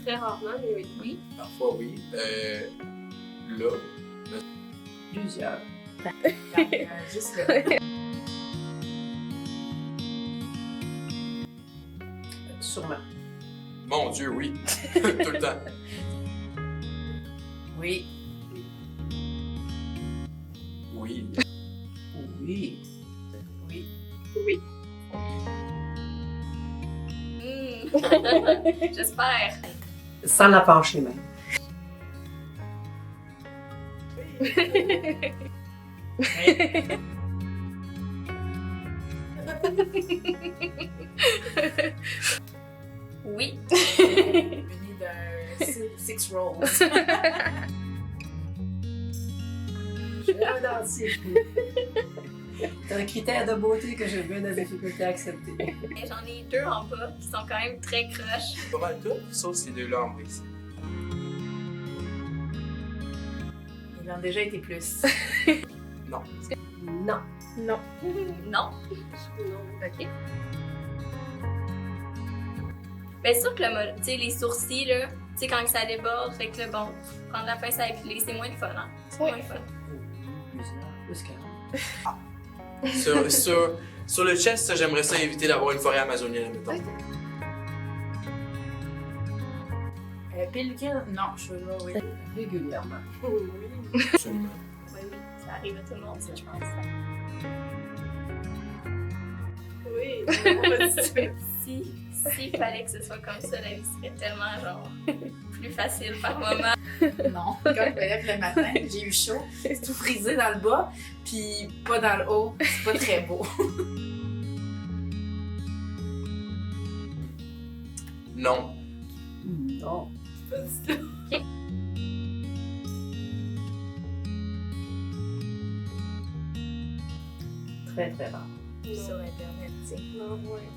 très rarement, mais oui. Parfois, oui. Là. Plusieurs. Juste là. Sûrement. Mon Dieu, oui. Tout le temps. Oui. Oui. Oui. Oui. Oui. J'espère. Sans la pencher même. Oui. Venu d'un six rolls. Je suis un dentier. C'est un critère de beauté que j'ai bien de difficulté à accepter. J'en ai 2 en bas qui sont quand même très croches. Pas mal tout, sauf ces deux-là en brise. Ils ont déjà été plus. Non. Non. Non. Non. Non. OK. Bien sûr que tu sais, les sourcils, là, tu sais, quand ça déborde, fait que là, bon, prendre la pince à épiler, c'est moins le fun, hein? C'est moins le fun. Plusieurs. Plus qu'un. Sur le chest, j'aimerais ça éviter d'avoir une forêt amazonienne, mettons. Pellicule? Non, je veux là, oui. Régulièrement. Oui. Absolument. Oui, oui, ça arrive à tout le monde, ça, je pense. Oui. S'il fallait que ce soit comme ça, la vie serait tellement, genre, plus facile par moment. Non. Quand je me lève le matin, j'ai eu chaud, c'est tout frisé dans le bas, puis pas dans le haut. C'est pas très beau. Non. Non. Très, très rare. Sur Internet, tu sais. Non, ouais.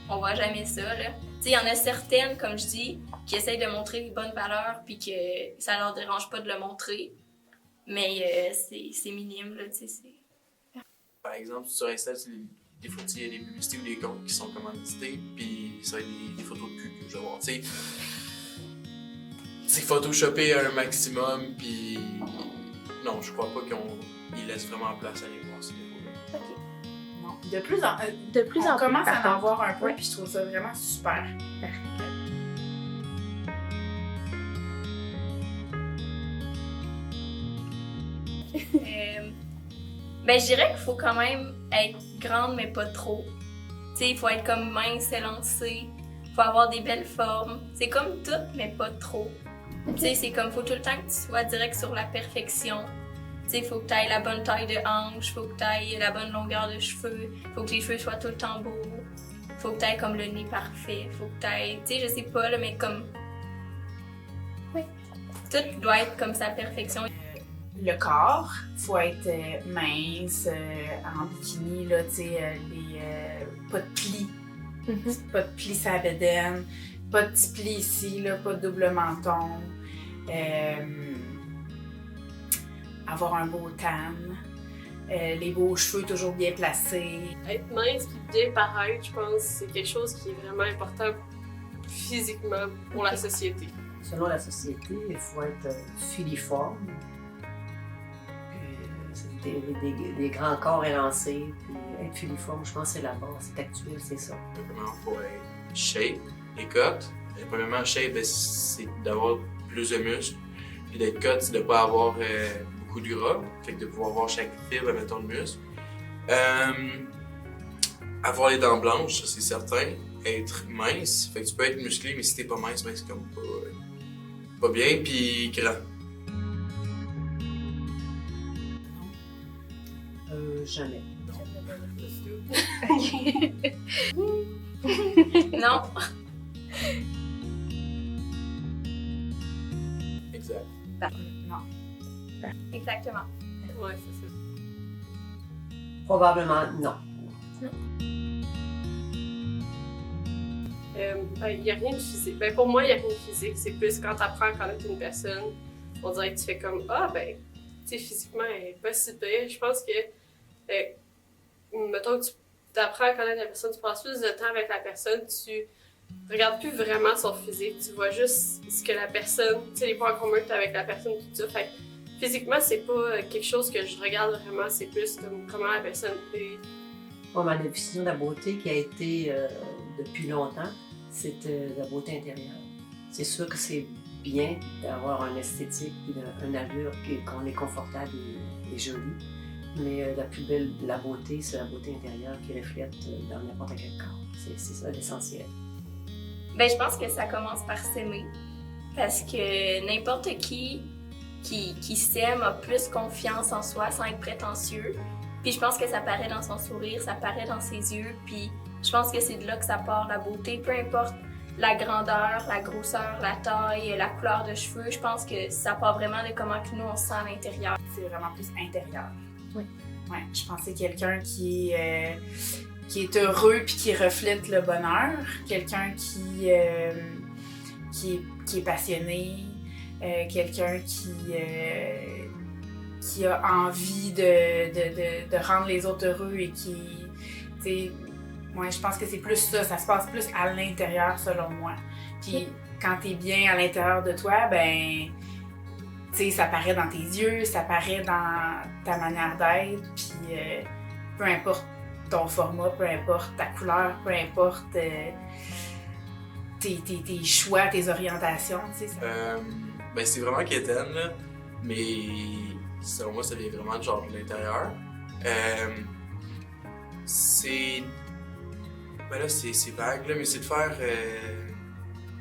On voit jamais ça, là. Tu sais, il y en a certaines, comme je dis, qui essayent de montrer les bonnes valeurs puis que ça leur dérange pas de le montrer. Mais c'est minime, là, tu sais. Par exemple, sur Insta, des fois, il y a des publicités ou des comptes qui sont commandités, puis ça va être des photos de cul que je vais voir. Tu sais, c'est photoshopé à un maximum, puis non, je crois pas qu'ils laissent vraiment place à aller voir ces défauts-là. OK. Non. De plus en on plus, commence par à en contre. voir un peu, Ouais. puis je trouve ça vraiment super. Ben, je dirais qu'il faut quand même être grande, mais pas trop. Tu sais, il faut être comme mince, élancé. Il faut avoir des belles formes. C'est comme tout, mais pas trop. Tu sais, c'est comme, faut tout le temps que tu sois direct sur la perfection. Tu sais, il faut que tu aies la bonne taille de hanche, il faut que tu aies la bonne longueur de cheveux, il faut que les cheveux soient tout le temps beaux. Il faut que tu aies comme le nez parfait, il faut que tu aies, tu sais, je sais pas, là, mais comme... Oui. Tout doit être comme sa perfection. Le corps, faut être mince, en bikini, là, tu sais, pas de plis. Pas de plis sur la bedaine, pas de petits plis ici, là, pas de double menton. Avoir un beau tan. Les beaux cheveux toujours bien placés. Être mince et bien paraître, je pense, c'est quelque chose qui est vraiment important physiquement pour la société. Selon la société, il faut être filiforme. Des grands corps élancés, puis être filiforme, je pense que c'est la base, c'est actuel, c'est ça. Premièrement, il faut être shape, les cotes. Premièrement, shape, ben, c'est d'avoir plus de muscles. Puis d'être cut, c'est de ne pas avoir beaucoup de gras, fait que de pouvoir avoir chaque fibre, mettons, de muscle. Avoir les dents blanches, ça c'est certain. Être mince, fait que tu peux être musclé, mais si t'es pas mince, ben c'est comme pas bien. Puis grand. Jamais. Non. Exact. Non. Exactement. Ouais, c'est ça. Probablement non. Il n'y a rien de physique. Ben, pour moi, il n'y a rien de physique. C'est plus quand tu apprends à connaître une personne, on dirait que tu fais comme ah, ben, tu sais, physiquement, elle n'est pas si pire. Je pense que, mettons que tu apprends à connaître la personne, tu passes plus de temps avec la personne, tu regardes plus vraiment son physique, tu vois juste ce que la personne, tu sais, les points communs que t'as avec la personne, tout ça. Fait que physiquement, c'est pas quelque chose que je regarde vraiment, c'est plus comme comment la personne est. Bon, ma définition de la beauté qui a été depuis longtemps, c'est la beauté intérieure. C'est sûr que c'est bien d'avoir un esthétique et une allure qu'on est confortable et jolie. Mais la plus belle, la beauté, c'est la beauté intérieure qui reflète dans n'importe quel corps. C'est ça l'essentiel. Ben, je pense que ça commence par s'aimer. Parce que n'importe qui s'aime a plus confiance en soi sans être prétentieux. Puis je pense que ça paraît dans son sourire, ça paraît dans ses yeux. Puis je pense que c'est de là que ça part, la beauté. Peu importe la grandeur, la grosseur, la taille, la couleur de cheveux, je pense que ça part vraiment de comment que nous on se sent à l'intérieur. C'est vraiment plus intérieur. Oui. Ouais, je pense que c'est quelqu'un qui est heureux puis qui reflète le bonheur. Quelqu'un qui est passionné. Quelqu'un qui a envie de rendre les autres heureux et qui, tu sais, moi je pense que c'est plus ça se passe plus à l'intérieur selon moi. Puis quand t'es bien à l'intérieur de toi, ben, tu sais, ça paraît dans tes yeux, ça paraît dans ta manière d'être, puis peu importe ton format, peu importe ta couleur, peu importe tes choix, tes orientations, tu sais. Ben c'est vraiment quétaine, là, mais selon moi, ça vient vraiment de genre de l'intérieur. C'est... Ben là, c'est vague, là, mais c'est de faire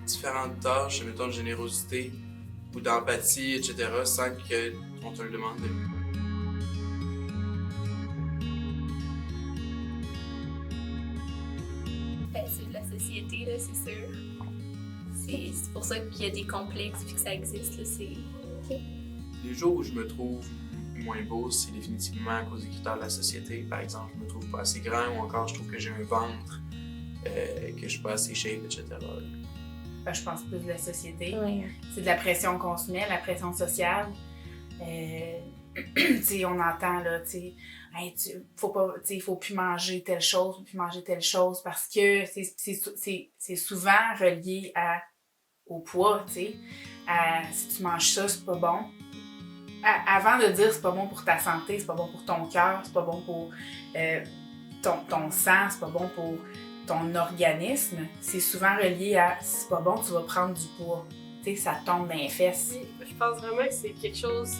différentes tâches, mettons de générosité ou d'empathie, etc., sans qu'on te le demande. Ben, c'est de la société, là, c'est sûr. C'est pour ça qu'il y a des complexes puis que ça existe, là, c'est... Les jours où je me trouve moins beau, c'est définitivement à cause des critères de la société. Par exemple, je me trouve pas assez grand ou encore je trouve que j'ai un ventre, que je suis pas assez shape, etc. Ben, je pense plus de la société. Oui. C'est de la pression qu'on se met, la pression sociale. Tu sais, on entend, là, tu sais, hey, faut plus manger telle chose, parce que c'est souvent relié au poids, tu sais. Si tu manges ça, c'est pas bon. Avant de dire c'est pas bon pour ta santé, c'est pas bon pour ton cœur, c'est pas bon pour ton sang, c'est pas bon pour ton organisme, c'est souvent relié à c'est pas bon, tu vas prendre du poids. Tu sais, ça tombe dans les fesses. Oui, je pense vraiment que c'est quelque chose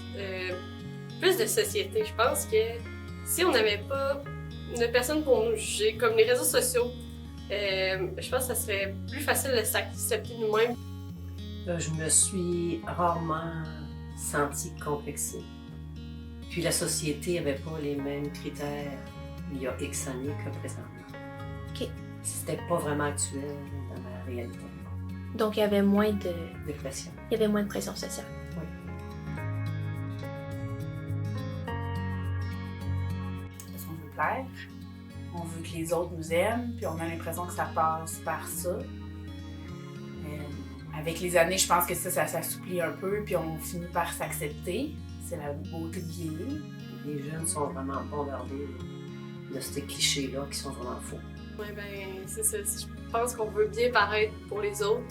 plus de société. Je pense que si on n'avait pas une personne pour nous juger, comme les réseaux sociaux, je pense que ça serait plus facile de s'accepter nous-mêmes. Je me suis rarement sentie complexée. Puis la société n'avait pas les mêmes critères il y a X années que présentement. OK. C'était pas vraiment actuel dans ma réalité. Donc, il y avait moins de... De pression. Il y avait moins de pression sociale. Oui. Parce qu'on veut plaire, on veut que les autres nous aiment, puis on a l'impression que ça passe par ça. Avec les années, je pense que ça s'assouplit un peu, puis on finit par s'accepter. C'est la beauté de vieillir. Les jeunes sont vraiment bombardés de ces clichés-là qui sont vraiment faux. Oui, ben, c'est ça. Je pense qu'on veut bien paraître pour les autres,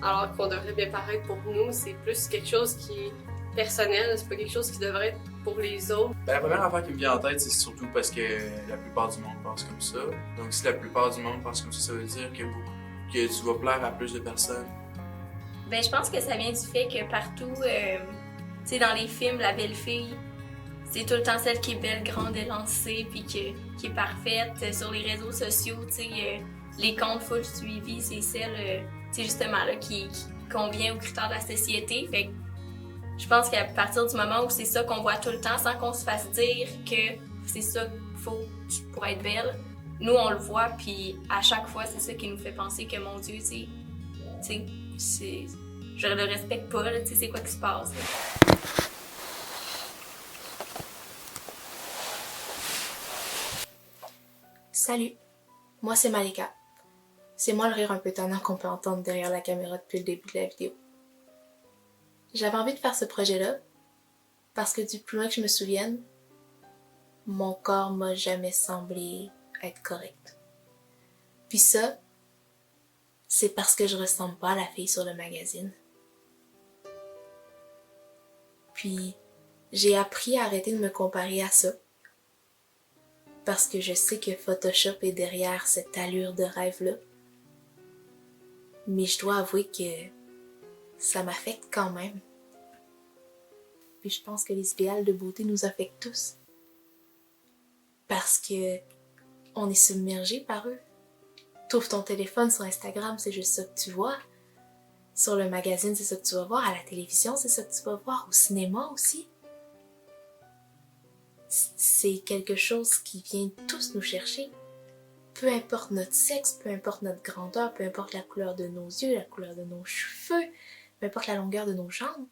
alors qu'on devrait bien paraître pour nous. C'est plus quelque chose qui est personnel, c'est pas quelque chose qui devrait être pour les autres. Ben, la première affaire qui me vient en tête, c'est surtout parce que la plupart du monde pense comme ça. Donc, si la plupart du monde pense comme ça veut dire que tu vas plaire à plus de personnes. Ben, je pense que ça vient du fait que partout, tu sais, dans les films, la belle fille, c'est tout le temps celle qui est belle, grande, élancée, puis qui est parfaite. Sur les réseaux sociaux, tu sais, les comptes full suivis, c'est celle, tu sais, justement, là, qui convient aux critères de la société. Fait que je pense qu'à partir du moment où c'est ça qu'on voit tout le temps, sans qu'on se fasse dire que c'est ça qu'il faut pour être belle, nous, on le voit, puis à chaque fois, c'est ça qui nous fait penser que, mon Dieu, tu sais, je le respecte pas, là, tu sais, c'est quoi qui se passe, là. Salut, moi c'est Malika. C'est moi le rire un peu tannant qu'on peut entendre derrière la caméra depuis le début de la vidéo. J'avais envie de faire ce projet-là parce que du plus loin que je me souvienne, mon corps m'a jamais semblé être correct. Puis ça c'est parce que je ressemble pas à la fille sur le magazine. Puis, j'ai appris à arrêter de me comparer à ça. Parce que je sais que Photoshop est derrière cette allure de rêve-là. Mais je dois avouer que ça m'affecte quand même. Puis je pense que les idéaux de beauté nous affectent tous. Parce que on est submergé par eux. T'ouvres ton téléphone sur Instagram, c'est juste ça que tu vois. Sur le magazine, c'est ça que tu vas voir. À la télévision, c'est ça que tu vas voir. Au cinéma aussi. C'est quelque chose qui vient tous nous chercher. Peu importe notre sexe, peu importe notre grandeur, peu importe la couleur de nos yeux, la couleur de nos cheveux, peu importe la longueur de nos jambes.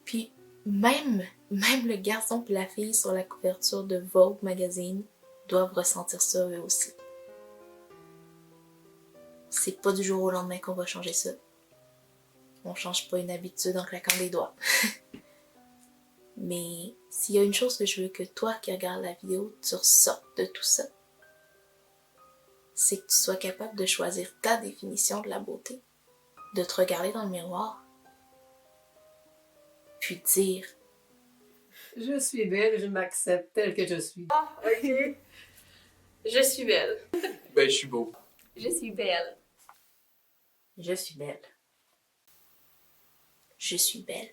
Puis même le garçon et la fille sur la couverture de Vogue magazine doivent ressentir ça eux aussi. C'est pas du jour au lendemain qu'on va changer ça. On change pas une habitude en claquant des doigts. Mais s'il y a une chose que je veux que toi qui regardes la vidéo, tu ressortes de tout ça, c'est que tu sois capable de choisir ta définition de la beauté, de te regarder dans le miroir, puis de dire « Je suis belle, je m'accepte telle que je suis. » Ok. Je suis belle. Ben, je suis beau. Je suis belle. Je suis belle. « Je suis belle. »